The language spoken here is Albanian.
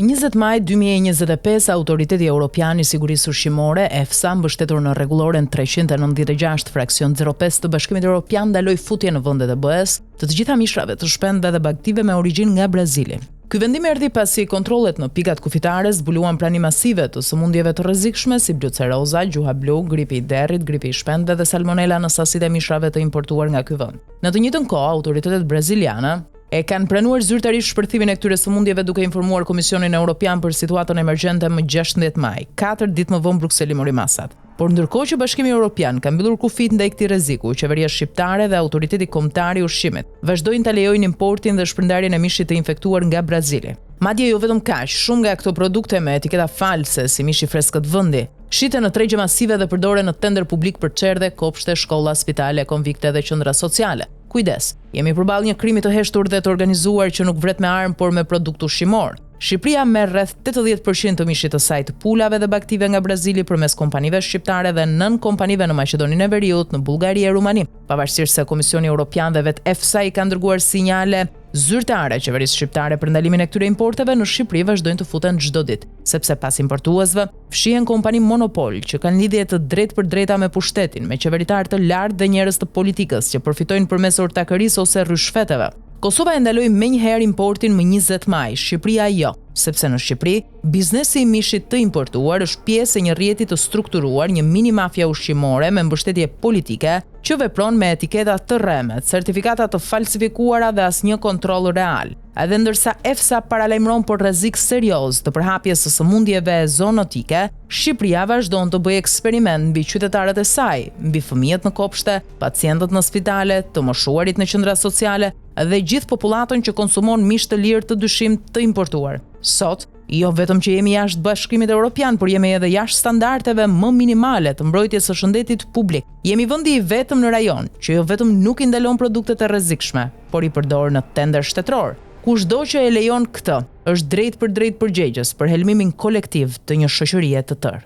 20 maj 2025, Autoriteti Evropian i Sigurisë Ushqimore, EFSA, mbështetur në rregulloren 396 fraksion 05 të Bashkimit Evropian, ndaloi futje në vendet e BE-s të gjitha mishrave të shpendëve dhe baktive me origjinë nga Brazili. Ky vendim erdhi pasi kontrollet në pikat kufitare zbuluan prani masive të sëmundjeve të rrezikshme si bruceroza, gjuha blu, gripi i derrit, gripi i shpendëve dhe salmonela në sasitë e mishrave të importuar nga ky vend. Në të njëjtën kohë, autoritetet braziliane e kanë pranuar zyrtarisht shpërthimin e këtyre sëmundjeve duke informuar Komisionin Evropian për situatën emergjente më 16 maj, 4 ditë më vonë Brukseli mori masat. Por ndërkohë që Bashkimi Evropian ka mbyllur kufit ndaj këtij rreziku, qeveria shqiptare dhe Autoriteti Kombëtar i Ushqimit vazhdojnë ta lejojnë importin dhe shpërndarjen e mishit të infektuar nga Brazili. Madje jo vetëm kaq, shumë nga këto produkte me etiketa false si mishi freskët vendi shiten në tregje masive dhe përdoren në tender publik për çerdhe, kopshte, shkolla, spitale, konvikte dhe qendra sociale. Kujdes, jemi përballë një krimi të heshtur dhe të organizuar që nuk vret me armë por me produkt ushqimor. Shqipëria merr rreth 80% të mishit të saj të pulave dhe baktive nga Brazili përmes kompanive shqiptare dhe 9 kompanive në Maqedoninë e Veriut, në Bullgari e Rumani. Pavarësisht se Komisioni Evropian dhe vetë EFSA i kanë dërguar sinjale zyrtare qeverisë shqiptare për ndalimin e këtyre importeve, në Shqipëri vazhdojnë të futen çdo ditë, sepse pas importuesve fshihen kompani monopol që kanë lidhje të drejtë për drejta me pushtetin, me qeveritar të lartë dhe njerëz të politikës që përfitojnë përmes ortakërisë ose rrushfeteve. Kosova e ndaloi menjëherë importin më 20 maj, Shqipëria jo, sepse në Shqipëri biznesi i mishit të importuar është pjesë e një rrjeti të strukturuar, një mini mafia ushqimore me mbështetje politike që vepron me etiketa të rreme, certifikata të falsifikuara dhe asnjë kontroll real. Edhe ndërsa EFSA paralajmëron për rrezik serioz të përhapjes së sëmundjeve zoonotike, Shqipëria vazhdon të bëjë eksperiment mbi qytetarët e saj, mbi fëmijët në kopshte, pacientët në spitale, të moshuarit në qendra sociale dhe gjithë popullatën që konsumon mish të lirë të dyshim të importuar. Sot, jo vetëm që jemi jashtë Bashkimit Evropian, por jemi edhe jashtë standardeve më minimale të mbrojtjes së shëndetit publik. Jemi vendi i vetëm në rajon që jo vetëm nuk i ndalon produktet e rrezikshme, por i përdor në tender shtetëror. Kushdo që e lejon këtë, është drejt për drejt përgjegjës për helmimin kolektiv të një shoqërie të tërë.